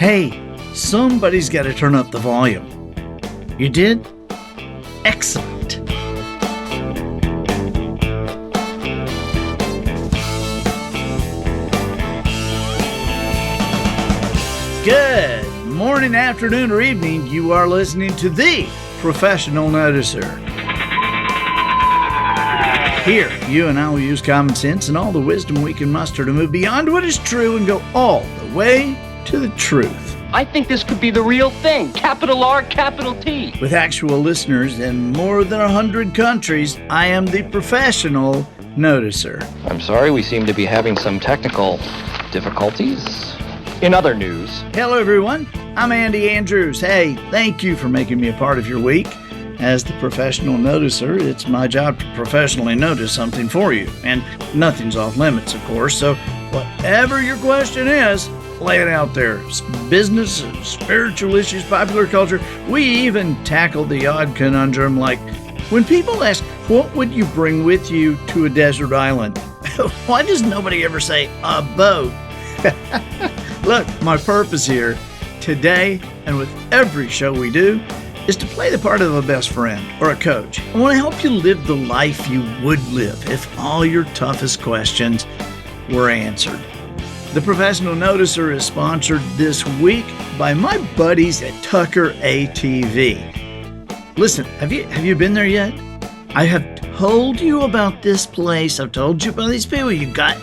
Hey, somebody's got to turn up the volume. You did? Excellent. Good morning, afternoon, or evening. You are listening to the Professional Noticer. Here, you and I will use common sense and all the wisdom we can muster to move beyond what is true and go all the way to the truth. I think this could be the real thing. Capital R, capital T. With actual listeners in more than 100 countries, I am the Professional Noticer. I'm sorry, we seem to be having some technical difficulties. In other news. Hello, everyone. I'm Andy Andrews. Hey, thank you for making me a part of your week. As the Professional Noticer, it's my job to professionally notice something for you. And nothing's off limits, of course. So whatever your question is, lay it out there. Business, spiritual issues, popular culture. We even tackle the odd conundrum like when people ask, what would you bring with you to a desert island? Why does nobody ever say a boat? Look, my purpose here today and with every show we do is to play the part of a best friend or a coach. I want to help you live the life you would live if all your toughest questions were answered. The Professional Noticer is sponsored this week by my buddies at Tucker ATV. Listen, have you been there yet? I have told you about this place. I've told you about these people. You've got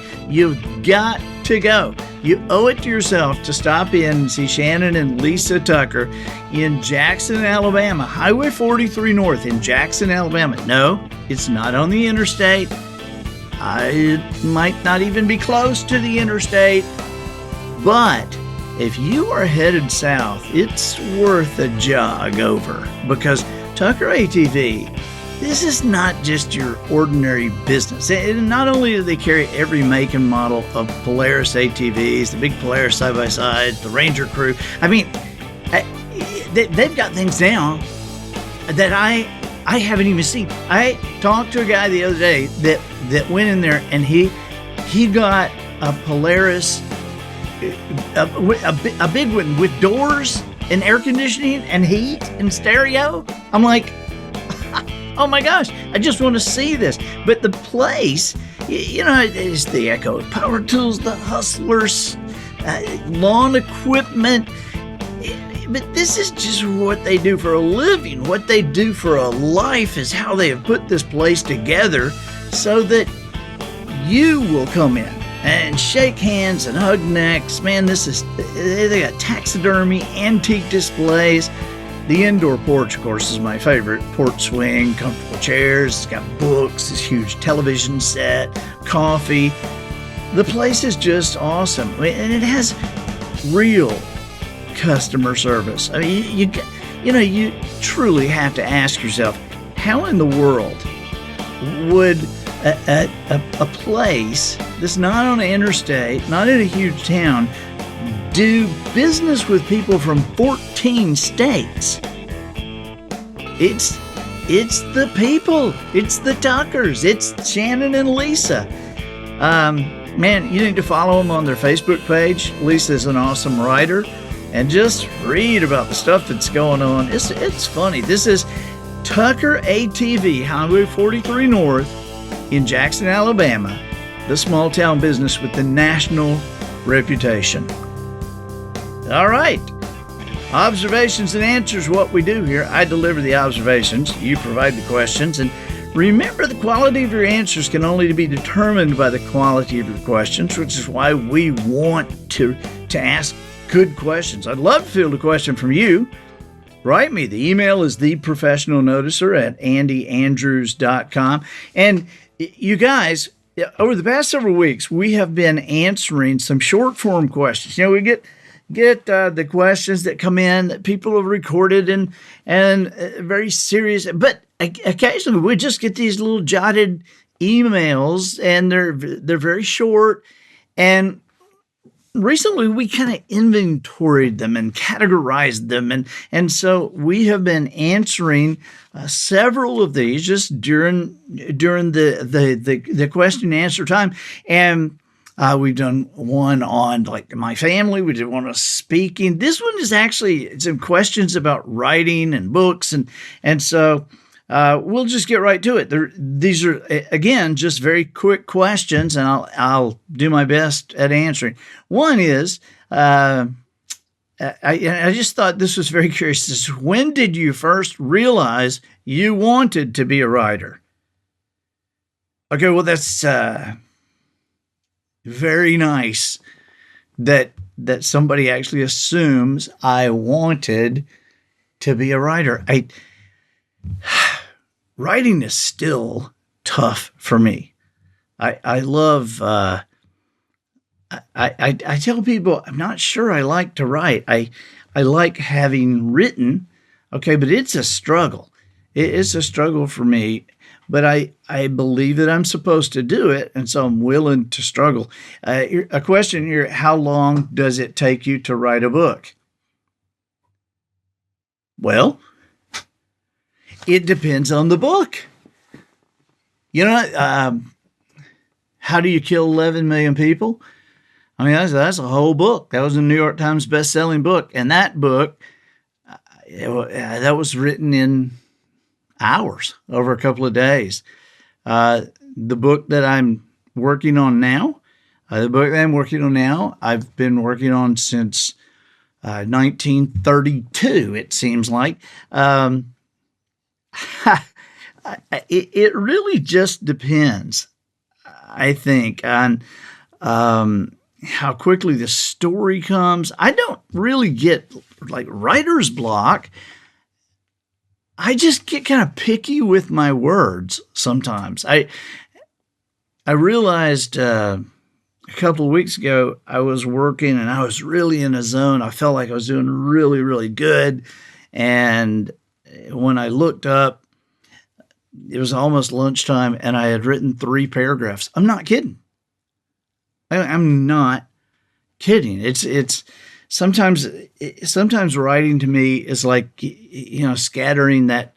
to go. You owe it to yourself to stop in and see Shannon and Lisa Tucker in Jackson, Alabama. Highway 43 North in Jackson, Alabama. No, it's not on the interstate. It might not even be close to the interstate. But if you are headed south, it's worth a jog over because Tucker ATV, this is not just your ordinary business. And not only do they carry every make and model of Polaris ATVs, the big Polaris side-by-sides, the Ranger Crew. I mean, they've got things now that I haven't even seen. I talked to a guy the other day that went in there and he got a Polaris, a big one with doors and air conditioning and heat and stereo. I'm like, oh my gosh, I just want to see this. But the place, is the Echo Power Tools, the Hustlers, lawn equipment. But this is just what they do for a living. What they do for a life is how they have put this place together so that you will come in and shake hands and hug necks. Man, they got taxidermy, antique displays. The indoor porch, of course, is my favorite. Porch swing, comfortable chairs, it's got books, this huge television set, coffee. The place is just awesome. And it has real customer service. I mean, you truly have to ask yourself, how in the world would a place that's not on an interstate, not in a huge town, do business with people from 14 states? It's the people. It's the Tuckers. It's Shannon and Lisa. Man, you need to follow them on their Facebook page. Lisa's an awesome writer. And just read about the stuff that's going on. It's funny. This is Tucker ATV, Highway 43 North in Jackson, Alabama. The small town business with the national reputation. All right. Observations and answers, what we do here. I deliver the observations. You provide the questions. And remember, the quality of your answers can only be determined by the quality of your questions, which is why we want to ask good questions. I'd love to field a question from you. Write me. The email is theprofessionalnoticer@andyandrews.com. And you guys, over the past several weeks, we have been answering some short form questions. We get the questions that come in that people have recorded and very serious, but occasionally we just get these little jotted emails and they're very short. And recently we kind of inventoried them and categorized them. And so we have been answering several of these just during the question and answer time. And We've done one on like my family. We did one on speaking. This one is actually some questions about writing and books, and so we'll just get right to it. These are again just very quick questions, and I'll do my best at answering. One is I just thought this was very curious. This is, when did you first realize you wanted to be a writer? Okay, well that's very nice that somebody actually assumes I wanted to be a writer. Writing is still tough for me. I love. I tell people I'm not sure I like to write. I like having written, okay, but it's a struggle. It's a struggle for me, but I believe that I'm supposed to do it, and so I'm willing to struggle. A question here: how long does it take you to write a book? Well, it depends on the book. You know, how do you kill 11 million people? I mean, that's a whole book. That was a New York Times best-selling book. And that book, that was written in hours, over a couple of days. The book that I'm working on now, I've been working on since 1932, it seems like. It really just depends, I think, on how quickly the story comes. I don't really get like writer's block. I just get kind of picky with my words sometimes. I realized a couple of weeks ago I was working and I was really in a zone. I felt like I was doing really, really good. And when I looked up, it was almost lunchtime and I had written 3 paragraphs. I'm not kidding. I'm not kidding. It's sometimes writing to me is like, scattering that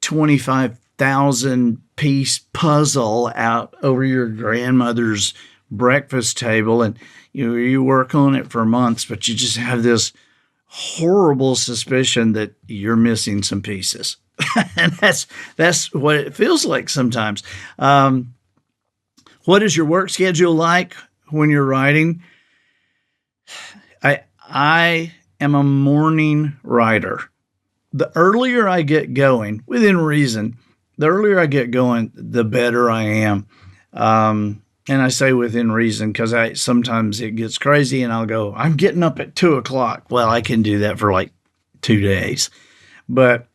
25,000 piece puzzle out over your grandmother's breakfast table. And you work on it for months, but you just have this horrible suspicion that you're missing some pieces. And that's what it feels like sometimes. What is your work schedule like when you're writing? I am a morning writer. The earlier I get going, within reason, the better I am. And I say within reason because sometimes it gets crazy and I'll go, I'm getting up at 2:00. Well, I can do that for like 2 days, but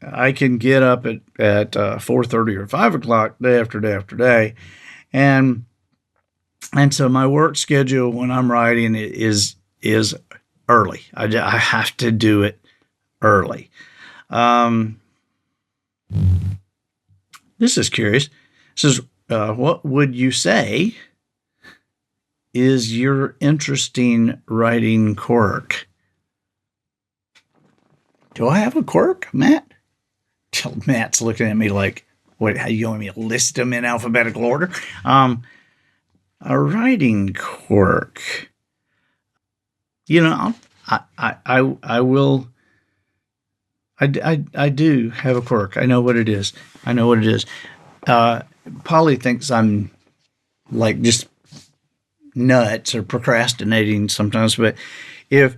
I can get up at 4:30 or 5:00 day after day after day. And so my work schedule when I'm writing is early. I have to do it early. This is curious. It says, what would you say is your interesting writing quirk? Do I have a quirk, Matt? Matt's looking at me like, what, how you want me to list them in alphabetical order? A writing quirk. I will. I do have a quirk. I know what it is. Polly thinks I'm like just nuts or procrastinating sometimes, but if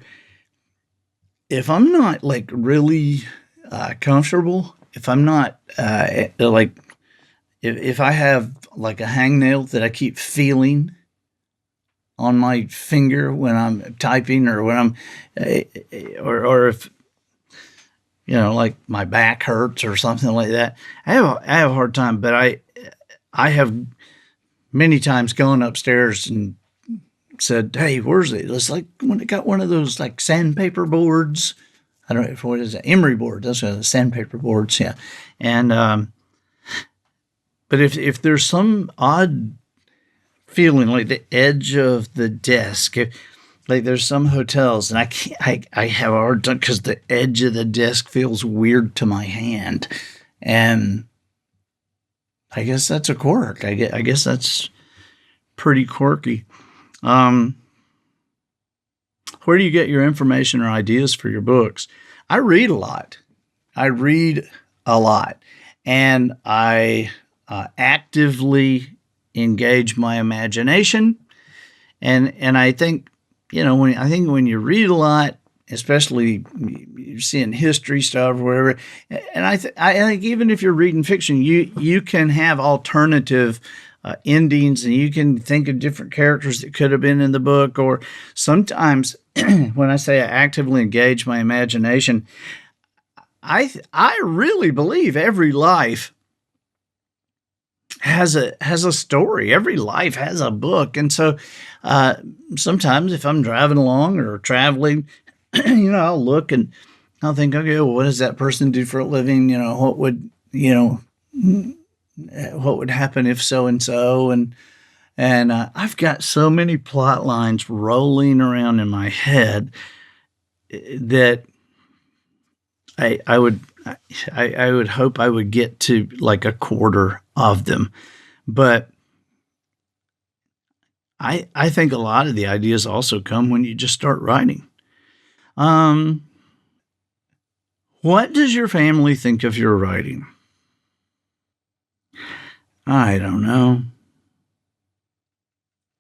I'm not like really comfortable, if I'm not if I have like a hangnail that I keep feeling on my finger when I'm typing or when I'm, or if, like my back hurts or something like that, I have a hard time, but I have many times gone upstairs and said, hey, where's it? It's like when it got one of those like sandpaper boards. I don't know what is it, emery board. Those are the sandpaper boards. Yeah. And, but if there's some odd feeling like the edge of the desk, like there's some hotels and I have a hard time because the edge of the desk feels weird to my hand. And I guess that's a quirk. I guess that's pretty quirky. Um, where do you get your information or ideas for your books? I read a lot. I read a lot, and I actively engage my imagination. And I think, when you read a lot, especially you're seeing history stuff or whatever, and I think even if you're reading fiction, you can have alternative endings, and you can think of different characters that could have been in the book. Or sometimes, when I say I actively engage my imagination, I really believe every life has a story. Every life has a book. And so sometimes if I'm driving along or traveling, I'll look and I'll think, okay, well, what does that person do for a living? What would happen if so and so? And I've got so many plot lines rolling around in my head that I would hope I would get to like a quarter of them. But I think a lot of the ideas also come when you just start writing. What does your family think of your writing? I don't know.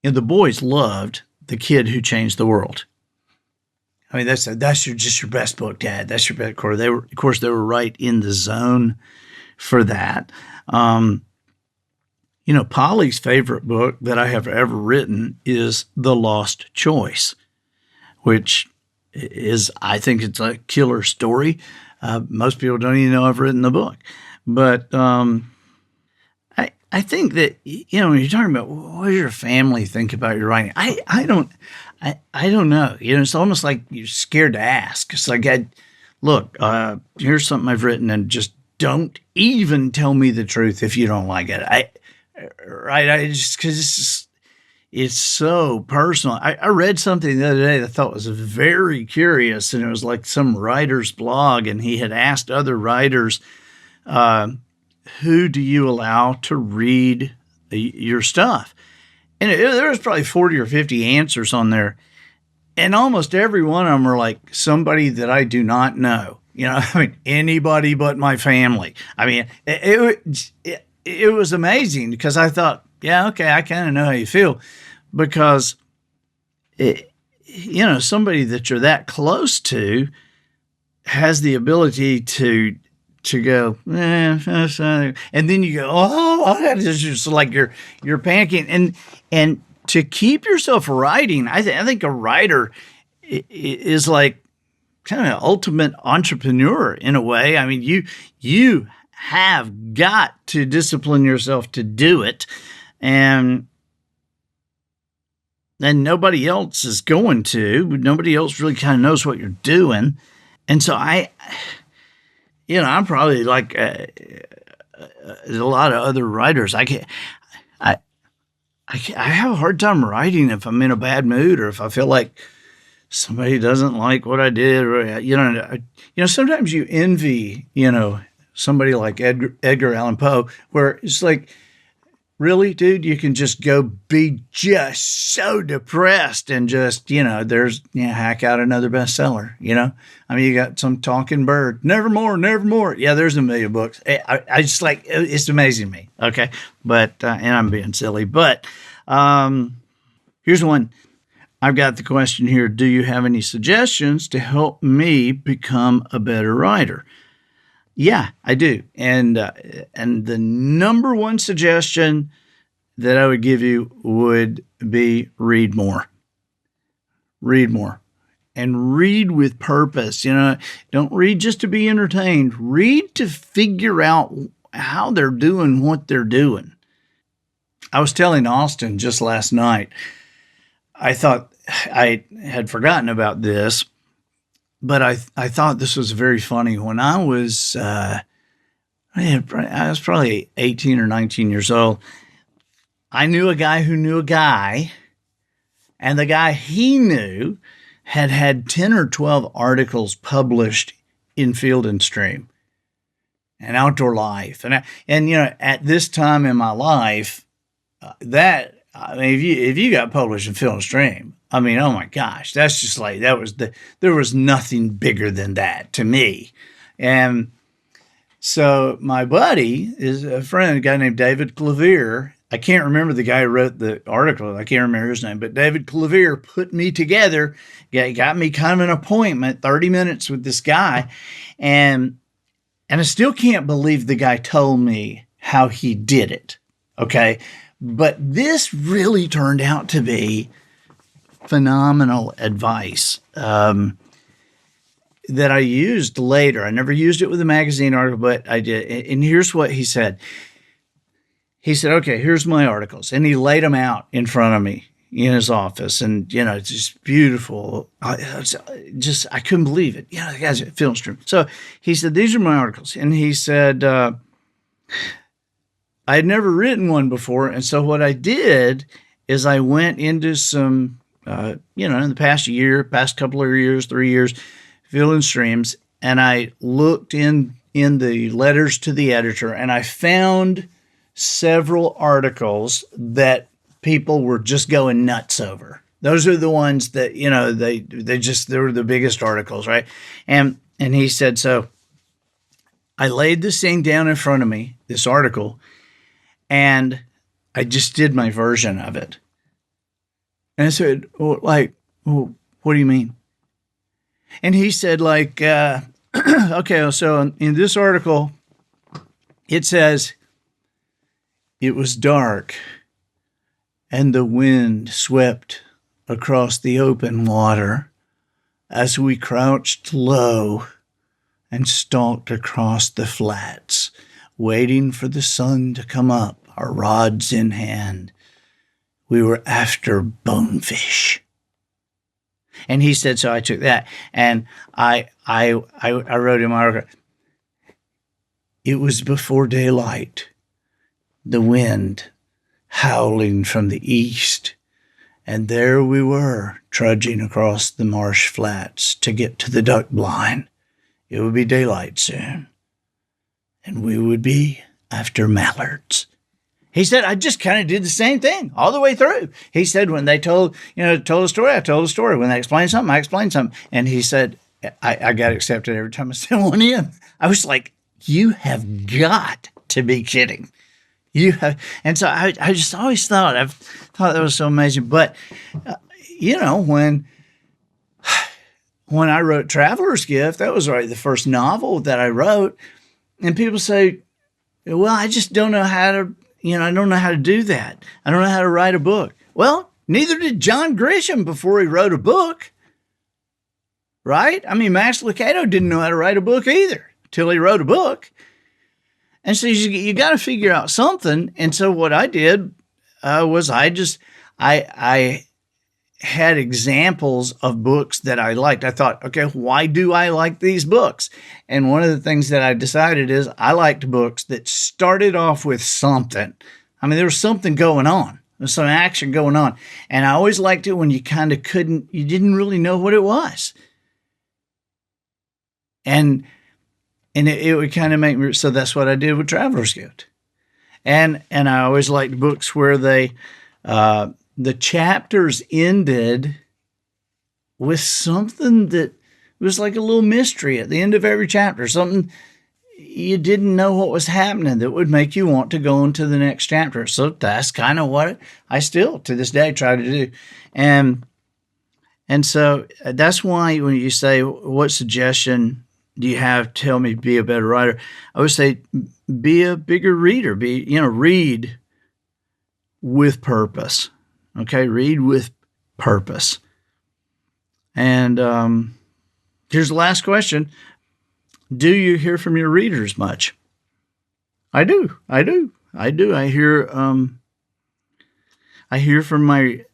And the boys loved The Kid Who Changed the World. I mean, that's just your best book, Dad. That's your best core. Of course, they were right in the zone for that. Polly's favorite book that I have ever written is The Lost Choice, which is, I think it's a killer story. Most people don't even know I've written the book. But I think that, when you're talking about what does your family think about your writing, I don't know. It's almost like you're scared to ask. It's like, look, here's something I've written, and just don't even tell me the truth if you don't like it. Because it's so personal. I read something the other day that I thought was very curious, and it was like some writer's blog, and he had asked other writers, who do you allow to read your stuff? And there was probably 40 or 50 answers on there. And almost every one of them are like somebody that I do not know. Anybody but my family. I mean, it was amazing because I thought, yeah, okay, I kind of know how you feel, because somebody that you're that close to has the ability to go, and then you go, it's just like you're panicking, and to keep yourself writing. I think a writer is like kind of an ultimate entrepreneur in a way. I mean, you have got to discipline yourself to do it, and nobody else is going to. Nobody else really kind of knows what you're doing, and so I'm probably like a lot of other writers. I have a hard time writing if I'm in a bad mood, or if I feel like somebody doesn't like what I did, or sometimes you envy somebody like Edgar Allan Poe, where it's like, really, dude, you can just go be just so depressed and just, hack out another bestseller, I mean, you got some talking bird, nevermore, nevermore. Yeah, there's a million books. I just like, it's amazing to me. Okay. But, and I'm being silly, but here's one. I've got the question here. Do you have any suggestions to help me become a better writer? Yeah, I do. And the number one suggestion that I would give you would be read more. Read more. And read with purpose. Don't read just to be entertained. Read to figure out how they're doing what they're doing. I was telling Austin just last night, I thought I had forgotten about this, but I thought this was very funny. When I was probably 18 or 19 years old, I knew a guy who knew a guy, and the guy he knew had 10 or 12 articles published in Field and Stream and Outdoor Life. And at this time in my life, that I mean, if you got published in Film and Stream, I mean, oh my gosh, that's just like there was nothing bigger than that to me. And so my buddy is a friend, a guy named David Clavier. I can't remember the guy who wrote the article. I can't remember his name, but David Clavier put me together, got me kind of an appointment, 30 minutes with this guy. And I still can't believe the guy told me how he did it. Okay. But this really turned out to be phenomenal advice that I used later. I never used it with a magazine article, but I did. And here's what he said. He said, okay, here's my articles. And he laid them out in front of me in his office. And, you know, it's just beautiful. I couldn't believe it. You know, the guy's at Film Stream. So he said, these are my articles. And he said, I had never written one before. And so what I did is I went into some, in the past couple of years, 3 years, Film and Streams, and I looked in the letters to the editor, and I found several articles that people were just going nuts over. Those are the ones that, you know, they were the biggest articles, right? And he said, so I laid this thing down in front of me, this article, and I just did my version of it. And I said, what do you mean? And he said, okay, so in this article, it says, it was dark, and the wind swept across the open water as we crouched low and stalked across the flats, waiting for the sun to come up, our rods in hand. We were after bonefish. And he said, so I took that and I wrote in my article, it was before daylight, the wind howling from the east, and there we were trudging across the marsh flats to get to the duck blind. It would be daylight soon, and we would be after mallards. He said, I just kind of did the same thing all the way through. He said, when they told a story, I told a story. When they explained something, I explained something. And he said, I got accepted every time I sent one in. I was like, you have got to be kidding. You have. And so I just always thought that was so amazing. But, when I wrote Traveler's Gift, that was the first novel that I wrote. And people say, well, I just don't know how to, I don't know how to do that. I don't know how to write a book. Well, neither did John Grisham before he wrote a book, right? I mean, Max Lucado didn't know how to write a book either till he wrote a book. And so you got to figure out something. And so what I did was I had examples of books that I liked. I thought, okay, why do I like these books? And one of the things that I decided is I liked books that started off with something. I mean, there was something going on. There's some action going on. And I always liked it when you kind of you didn't really know what it was. And it would kind of make me, so that's what I did with Traveler's Gift. And I always liked books where the chapters ended with something that was like a little mystery at the end of every chapter, something you didn't know what was happening that would make you want to go into the next chapter. So that's kind of what I still, to this day, try to do. And so that's why when you say, what suggestion do you have to help me be a better writer? I would say, be a bigger reader, read with purpose. Okay, read with purpose. And here's the last question. Do you hear from your readers much? I do. I hear from my,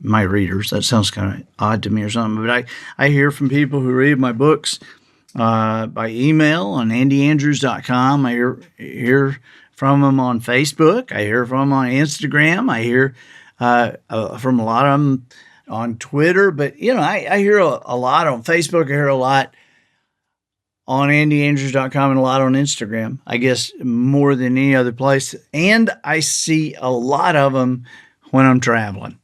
my readers. That sounds kind of odd to me or something, but I hear from people who read my books by email on andyandrews.com. I hear from them on Facebook. I hear from them on Instagram. I hear from a lot of them on Twitter. But, I hear a lot on Facebook. I hear a lot on andyandrews.com and a lot on Instagram, I guess more than any other place. And I see a lot of them when I'm traveling.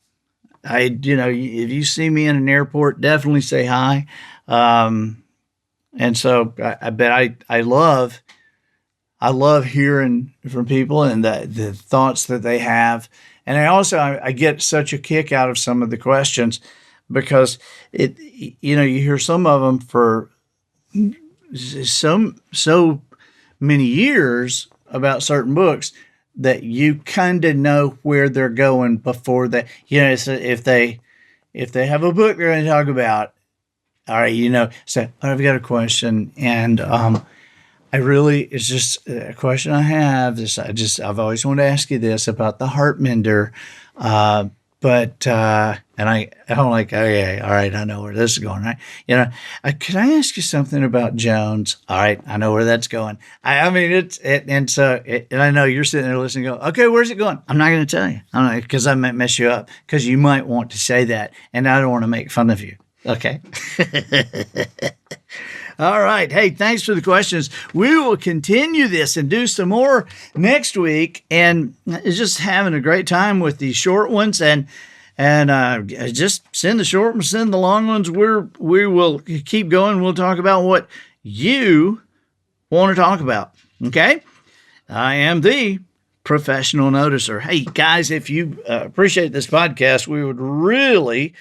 If you see me in an airport, definitely say hi. And so I bet I love hearing from people and the thoughts that they have. And I get such a kick out of some of the questions because you hear some of them for so many years about certain books that you kind of know where they're going before that. So if they have a book they're going to talk about, all right, say, I've got a question, and it's just a question I have. I've always wanted to ask you this about the heart mender, I'm like, okay, all right, I know where this is going, right? Can I ask you something about Jones? All right, I know where that's going. And I know you're sitting there listening, go, okay, where's it going? I'm not going to tell you, because I might mess you up, because you might want to say that, and I don't want to make fun of you. Okay. All right. Hey, thanks for the questions. We will continue this and do some more next week. And it's just having a great time with these short ones. And just send the short ones, send the long ones. We will keep going. We'll talk about what you want to talk about. Okay. I am the professional noticer. Hey, guys, if you appreciate this podcast, we would really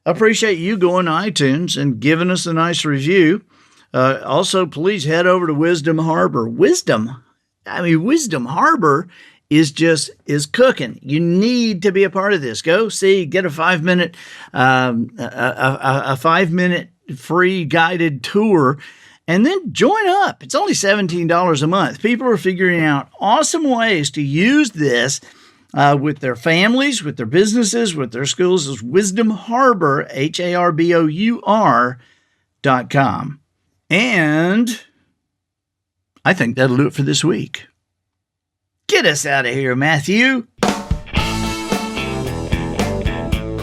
appreciate you going to iTunes and giving us a nice review. Also, please head over to Wisdom Harbor. Wisdom Harbor is cooking. You need to be a part of this. Go see, get a 5-minute, a 5-minute free guided tour, and then join up. It's only $17 a month. People are figuring out awesome ways to use this with their families, with their businesses, with their schools. It's Wisdom Harbor, HARBOUR.com. And I think that'll do it for this week. Get us out of here, Matthew.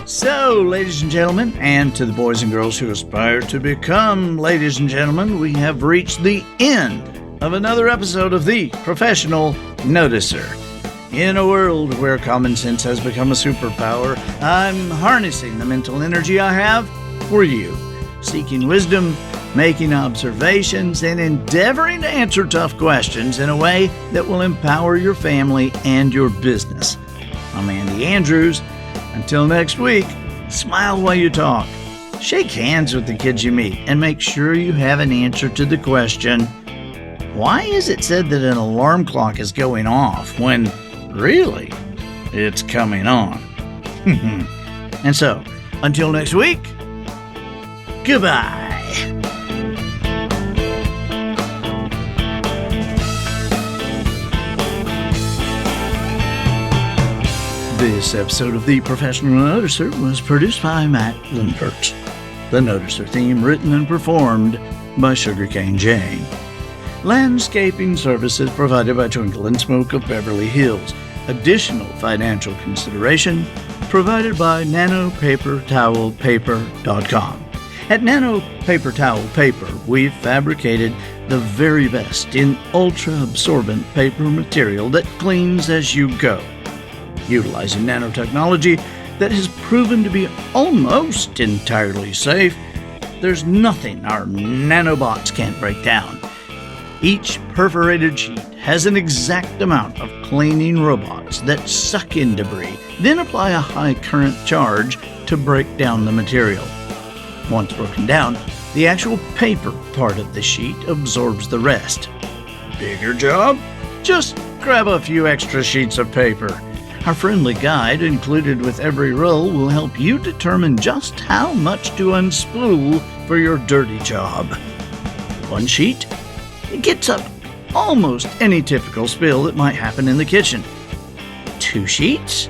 So, ladies and gentlemen, and to the boys and girls who aspire to become ladies and gentlemen, we have reached the end of another episode of The Professional Noticer. In a world where common sense has become a superpower, I'm harnessing the mental energy I have for you, seeking wisdom, making observations, and endeavoring to answer tough questions in a way that will empower your family and your business. I'm Andy Andrews. Until next week, smile while you talk, shake hands with the kids you meet, and make sure you have an answer to the question, why is it said that an alarm clock is going off when really it's coming on? And so, until next week, goodbye. This episode of The Professional Noticer was produced by Matt Lindbergh. The Noticer theme written and performed by Sugarcane Jane. Landscaping services provided by Twinkle and Smoke of Beverly Hills. Additional financial consideration provided by nanopapertowelpaper.com. At Nano Paper Towel Paper, we've fabricated the very best in ultra-absorbent paper material that cleans as you go. Utilizing nanotechnology that has proven to be almost entirely safe, there's nothing our nanobots can't break down. Each perforated sheet has an exact amount of cleaning robots that suck in debris, then apply a high current charge to break down the material. Once broken down, the actual paper part of the sheet absorbs the rest. Bigger job? Just grab a few extra sheets of paper. Our friendly guide, included with every roll, will help you determine just how much to unspool for your dirty job. One sheet, it gets up almost any typical spill that might happen in the kitchen. 2 sheets,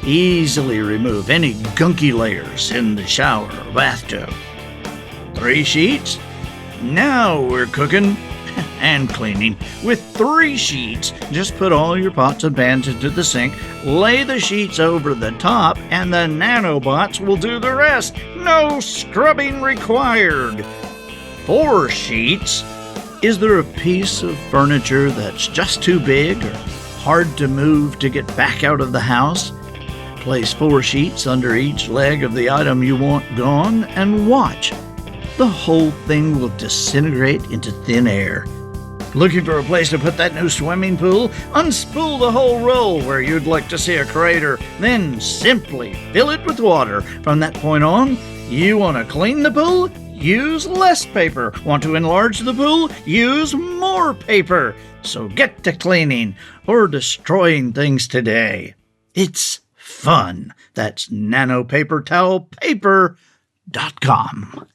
easily remove any gunky layers in the shower or bathtub. 3 sheets, now we're cooking and cleaning. With 3 sheets, just put all your pots and pans into the sink, lay the sheets over the top, and the nanobots will do the rest. No scrubbing required. 4 sheets, Is there a piece of furniture that's just too big or hard to move to get back out of the house? Place 4 sheets under each leg of the item you want gone and watch. The whole thing will disintegrate into thin air. Looking for a place to put that new swimming pool? Unspool the whole roll where you'd like to see a crater, then simply fill it with water. From that point on, you want to clean the pool? Use less paper. Want to enlarge the pool? Use more paper. So get to cleaning or destroying things today. It's fun. That's nanopapertowelpaper.com.